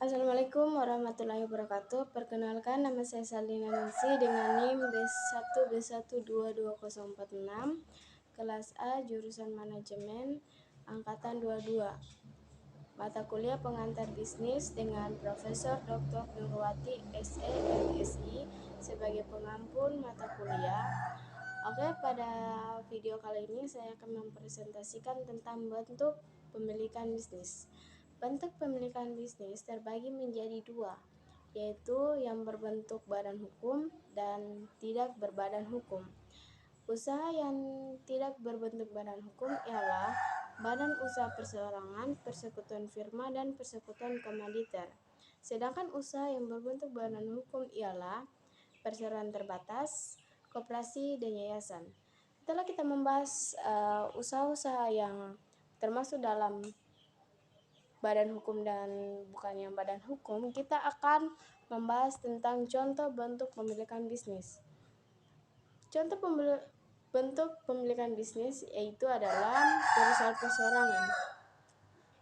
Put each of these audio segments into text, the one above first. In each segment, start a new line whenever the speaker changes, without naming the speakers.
Assalamualaikum warahmatullahi wabarakatuh. Perkenalkan, nama saya Salina Nancy dengan NIM B1B1222046, kelas A, jurusan Manajemen, angkatan 22. Mata kuliah pengantar bisnis dengan Profesor Dr. Nurwati SE MSI sebagai pengampun mata kuliah. Oke, pada video kali ini saya akan mempresentasikan tentang bentuk pemilikan bisnis. Bentuk pemilikan bisnis terbagi menjadi dua, yaitu yang berbentuk badan hukum dan tidak berbadan hukum. Usaha yang tidak berbentuk badan hukum ialah badan usaha perseorangan, persekutuan firma, dan persekutuan komanditer. Sedangkan usaha yang berbentuk badan hukum ialah perseroan terbatas, koperasi, dan yayasan. Setelah kita membahas usaha-usaha yang termasuk dalam badan hukum dan bukan yang badan hukum, kita akan membahas tentang contoh bentuk pemilikan bisnis. Contoh bentuk pemilikan bisnis yaitu adalah perusahaan perseorangan.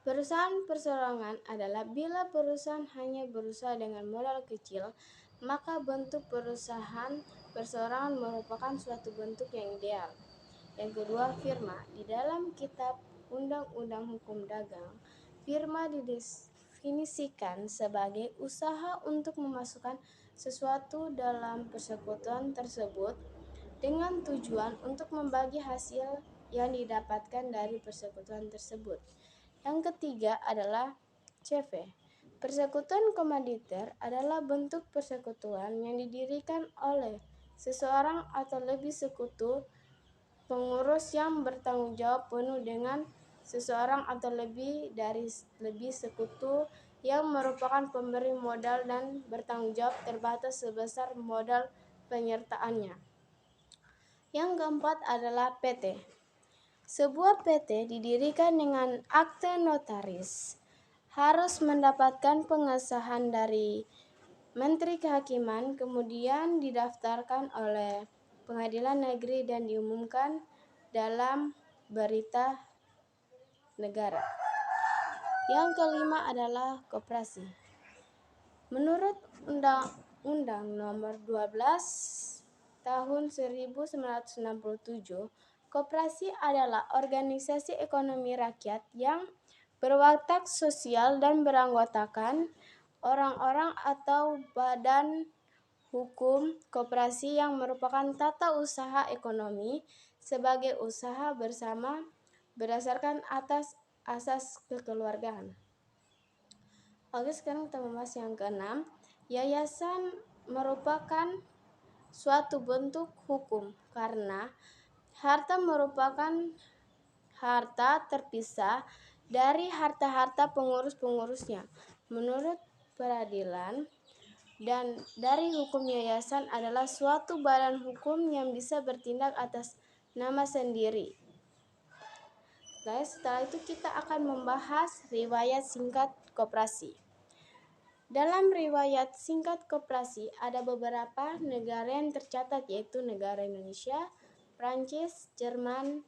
Perusahaan perseorangan adalah bila perusahaan hanya berusaha dengan modal kecil, maka bentuk perusahaan perseorangan merupakan suatu bentuk yang ideal. Yang kedua, firma. Di dalam kitab Undang-Undang Hukum Dagang, firma didefinisikan sebagai usaha untuk memasukkan sesuatu dalam persekutuan tersebut dengan tujuan untuk membagi hasil yang didapatkan dari persekutuan tersebut. Yang ketiga adalah CV. Persekutuan komanditer adalah bentuk persekutuan yang didirikan oleh seseorang atau lebih sekutu pengurus yang bertanggung jawab penuh dengan seseorang atau lebih sekutu yang merupakan pemberi modal dan bertanggung jawab terbatas sebesar modal penyertaannya. Yang keempat adalah PT. Sebuah PT didirikan dengan akte notaris, harus mendapatkan pengesahan dari Menteri Kehakiman, kemudian didaftarkan oleh Pengadilan Negeri dan diumumkan dalam berita negara. Yang kelima adalah koperasi. Menurut Undang-Undang Nomor 12 Tahun 1967, koperasi adalah organisasi ekonomi rakyat yang berwatak sosial dan beranggotakan orang-orang atau badan hukum koperasi yang merupakan tata usaha ekonomi sebagai usaha bersama berdasarkan atas asas kekeluargaan. Oke, sekarang kita membahas yang keenam. Yayasan merupakan suatu bentuk hukum karena harta merupakan harta terpisah dari harta-harta pengurus-pengurusnya. Menurut peradilan dan dari hukum, yayasan adalah suatu badan hukum yang bisa bertindak atas nama sendiri. Guys, setelah itu kita akan membahas riwayat singkat koperasi. Dalam riwayat singkat koperasi ada beberapa negara yang tercatat, yaitu negara Indonesia, Prancis, Jerman,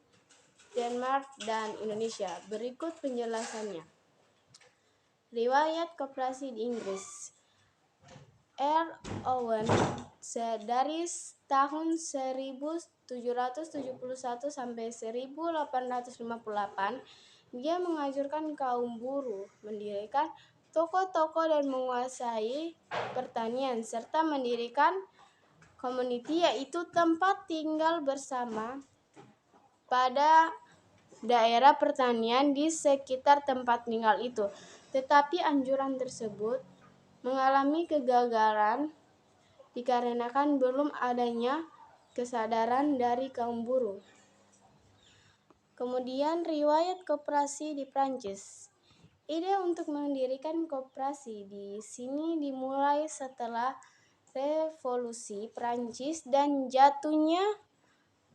Denmark, dan Indonesia. Berikut penjelasannya. Riwayat koperasi di Inggris. R. Owen dari tahun 1771 sampai 1858, dia menganjurkan kaum buruh mendirikan toko-toko dan menguasai pertanian serta mendirikan community, yaitu tempat tinggal bersama pada daerah pertanian di sekitar tempat tinggal itu. Tetapi anjuran tersebut mengalami kegagalan dikarenakan belum adanya kesadaran dari kaum buruh. Kemudian riwayat koperasi di Prancis. Ide untuk mendirikan koperasi di sini dimulai setelah Revolusi Prancis dan jatuhnya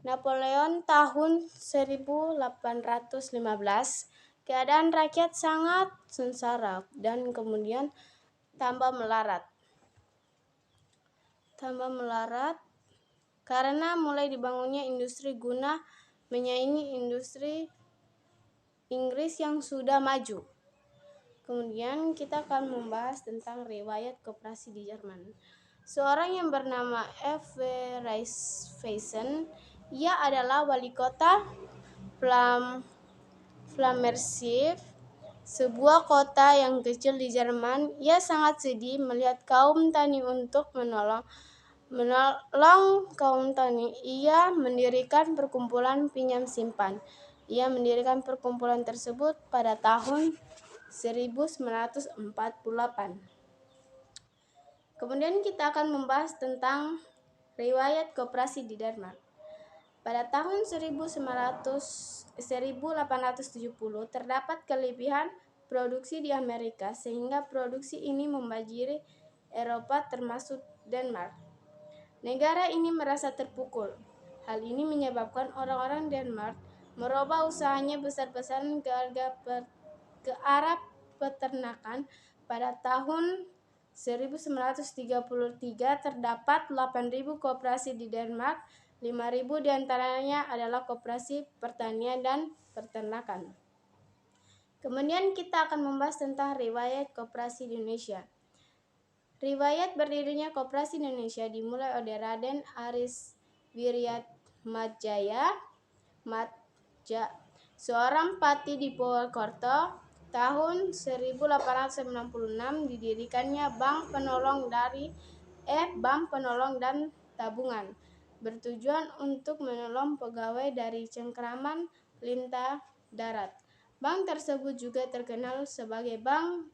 Napoleon tahun 1815. Keadaan rakyat sangat sengsara dan kemudian tambah melarat karena mulai dibangunnya industri guna menyaingi industri Inggris yang sudah maju. Kemudian kita akan membahas tentang riwayat koperasi di Jerman. Seorang yang bernama F. W. Reisweissen, ia adalah wali kota Flammerschiff, sebuah kota yang kecil di Jerman. Ia sangat sedih melihat kaum tani. Untuk menolong kaum tani, ia mendirikan perkumpulan pinjam simpan. Ia mendirikan perkumpulan tersebut pada tahun 1948. Kemudian kita akan membahas tentang riwayat koperasi di Denmark. Pada tahun 1870 terdapat kelebihan produksi di Amerika sehingga produksi ini membanjiri Eropa termasuk Denmark. Negara ini merasa terpukul. Hal ini menyebabkan orang-orang Denmark merubah usahanya besar-besaran ke arah peternakan. Pada tahun 1933 terdapat 8.000 koperasi di Denmark. 5.000 diantaranya adalah koperasi pertanian dan peternakan. Kemudian kita akan membahas tentang riwayat koperasi di Indonesia. Riwayat berdirinya koperasi Indonesia dimulai oleh Raden Aris Wiryatmajaya, seorang pati di Purwokerto. Tahun 1896 didirikannya Bank Penolong dan Tabungan, bertujuan untuk menolong pegawai dari cengkraman lintah darat. Bank tersebut juga terkenal sebagai Bank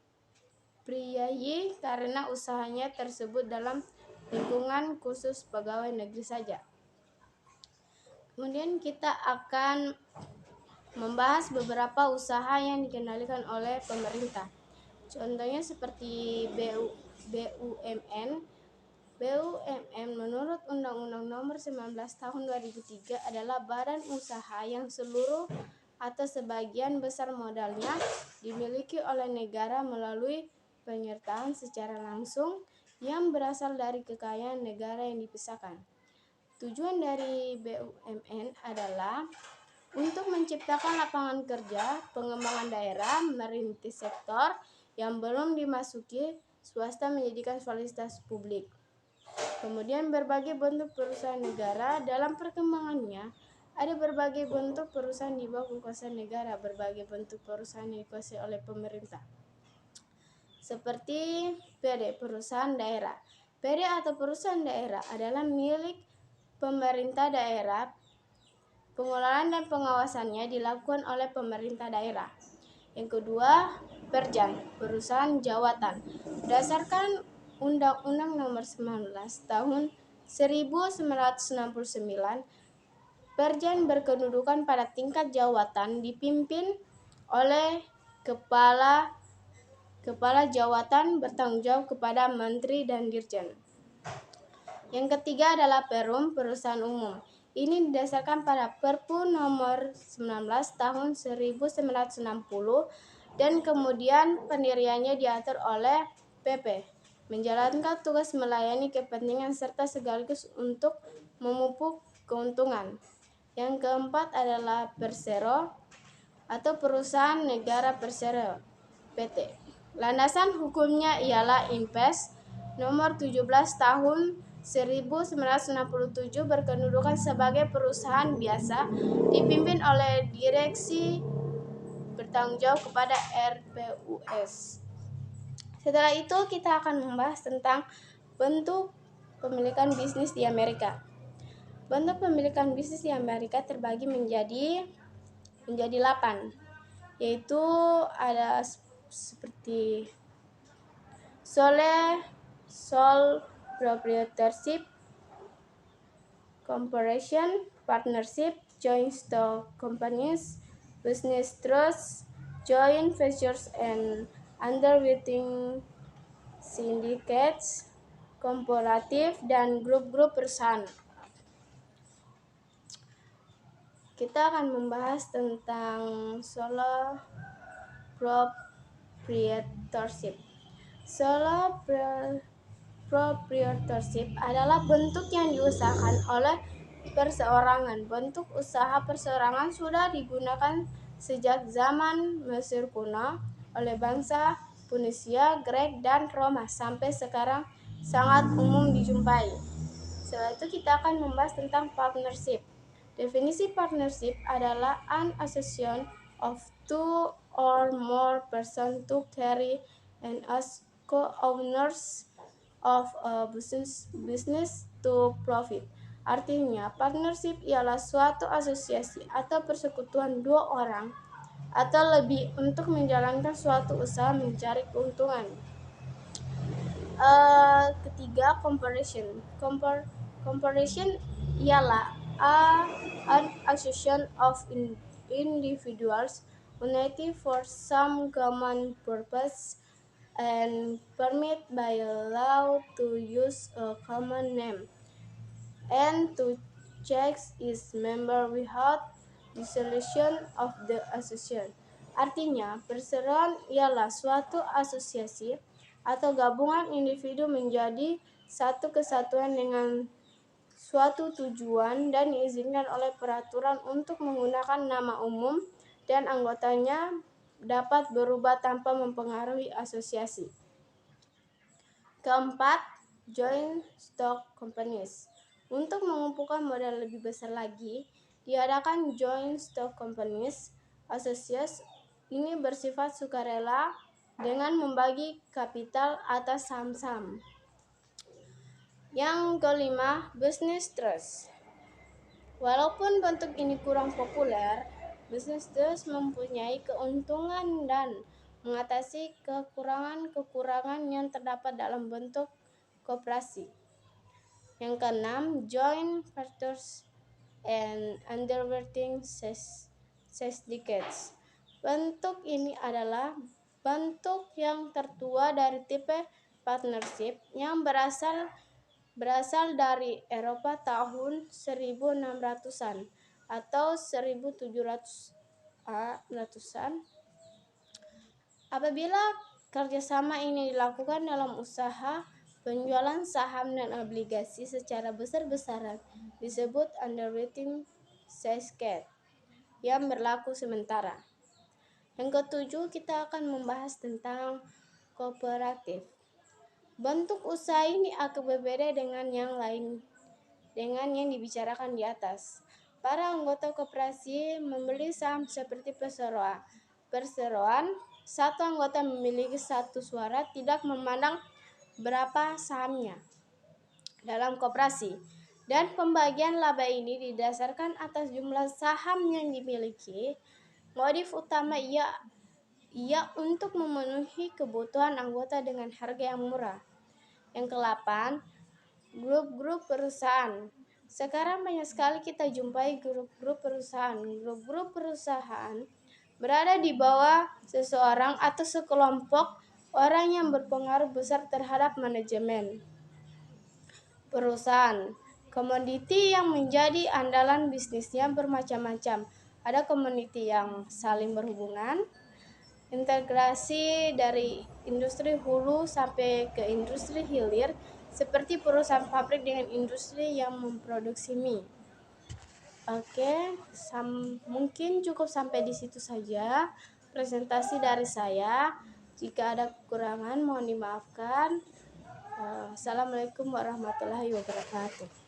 Priayi karena usahanya tersebut dalam lingkungan khusus pegawai negeri saja. Kemudian kita akan membahas beberapa usaha yang dikendalikan oleh pemerintah. Contohnya seperti BUMN. BUMN menurut Undang-Undang Nomor 19 Tahun 2003 adalah badan usaha yang seluruh atau sebagian besar modalnya dimiliki oleh negara melalui penyertaan secara langsung yang berasal dari kekayaan negara yang dipisahkan. Tujuan dari BUMN adalah untuk menciptakan lapangan kerja, pengembangan daerah, merintis sektor yang belum dimasuki swasta menjadikan fasilitas publik. Kemudian berbagai bentuk perusahaan negara. Dalam perkembangannya, ada berbagai bentuk perusahaan di bawah kekuasaan negara, berbagai bentuk perusahaan yang dikuasai oleh pemerintah. Seperti PD, perusahaan daerah. PD atau perusahaan daerah adalah milik pemerintah daerah. Pengelolaan dan pengawasannya dilakukan oleh pemerintah daerah. Yang kedua, Perjan, perusahaan jawatan. Berdasarkan Undang-Undang Nomor 19 Tahun 1969, Perjan berkedudukan pada tingkat jawatan, dipimpin oleh kepala jawatan, bertanggung jawab kepada menteri dan dirjen. Yang ketiga adalah Perum, perusahaan umum. Ini didasarkan pada Perpu Nomor 19 Tahun 1960 dan kemudian pendiriannya diatur oleh PP, menjalankan tugas melayani kepentingan serta sekaligus untuk memupuk keuntungan. Yang keempat adalah Persero atau perusahaan negara Persero PT. Landasan hukumnya ialah Impres Nomor 17 Tahun 1967 berkedudukan sebagai perusahaan biasa, dipimpin oleh direksi bertanggung jawab kepada RPUS. Setelah itu kita akan membahas tentang bentuk pemilikan bisnis di Amerika. Bentuk pemilikan bisnis di Amerika terbagi menjadi 8, yaitu ada seperti sole proprietorship, corporation, partnership, joint stock companies, business trusts, joint ventures and underwriting syndicates, komparatif, dan grup-grup perusahaan. Kita akan membahas tentang sole proprietorship. Sole proprietorship adalah bentuk yang diusahakan oleh perseorangan. Bentuk usaha perseorangan sudah digunakan sejak zaman Mesir kuno oleh bangsa Phoenicia, Grek, dan Roma sampai sekarang sangat umum dijumpai. Setelah itu kita akan membahas tentang partnership. Definisi partnership adalah an association of two or more persons to carry and as co-owners of a business to profit. Artinya, partnership ialah suatu asosiasi atau persekutuan dua orang atau lebih untuk menjalankan suatu usaha mencari keuntungan. Ketiga, comparison. Comparison ialah an association of individuals united for some common purpose and permit by law to use a common name and to check its member without dissolution of the association. Artinya, perseroan ialah suatu asosiasi atau gabungan individu menjadi satu kesatuan dengan suatu tujuan dan diizinkan oleh peraturan untuk menggunakan nama umum dan anggotanya dapat berubah tanpa mempengaruhi asosiasi. Keempat, joint stock companies. Untuk mengumpulkan modal lebih besar lagi, diadakan joint stock companies. Asosiasi ini bersifat sukarela dengan membagi kapital atas saham-saham. Yang kelima, business trust. Walaupun bentuk ini kurang populer, business trust mempunyai keuntungan dan mengatasi kekurangan-kekurangan yang terdapat dalam bentuk koperasi. Yang keenam, joint ventures and underwriting syndicates. Bentuk ini adalah bentuk yang tertua dari tipe partnership yang berasal dari Eropa tahun 1600-an atau 1700-an. Apabila kerjasama ini dilakukan dalam usaha penjualan saham dan obligasi secara besar-besaran, disebut underwriting syndicate yang berlaku sementara. Yang ketujuh, kita akan membahas tentang kooperatif. Bentuk usaha ini agak berbeda dengan yang dibicarakan di atas. Para anggota koperasi membeli saham seperti perseroan. Satu anggota memiliki satu suara, tidak memandang berapa sahamnya dalam koperasi, dan pembagian laba ini didasarkan atas jumlah saham yang dimiliki. Motif utama ia untuk memenuhi kebutuhan anggota dengan harga yang murah. Yang ke-8, grup-grup perusahaan. Sekarang banyak sekali kita jumpai grup-grup perusahaan. Grup-grup perusahaan berada di bawah seseorang atau sekelompok orang yang berpengaruh besar terhadap manajemen perusahaan. Komoditi yang menjadi andalan bisnisnya bermacam-macam. Ada komoditi yang saling berhubungan, integrasi dari industri hulu sampai ke industri hilir, seperti perusahaan pabrik dengan industri yang memproduksi mie. Oke, mungkin cukup sampai di situ saja presentasi dari saya. Jika ada kekurangan mohon dimaafkan. Assalamualaikum warahmatullahi wabarakatuh.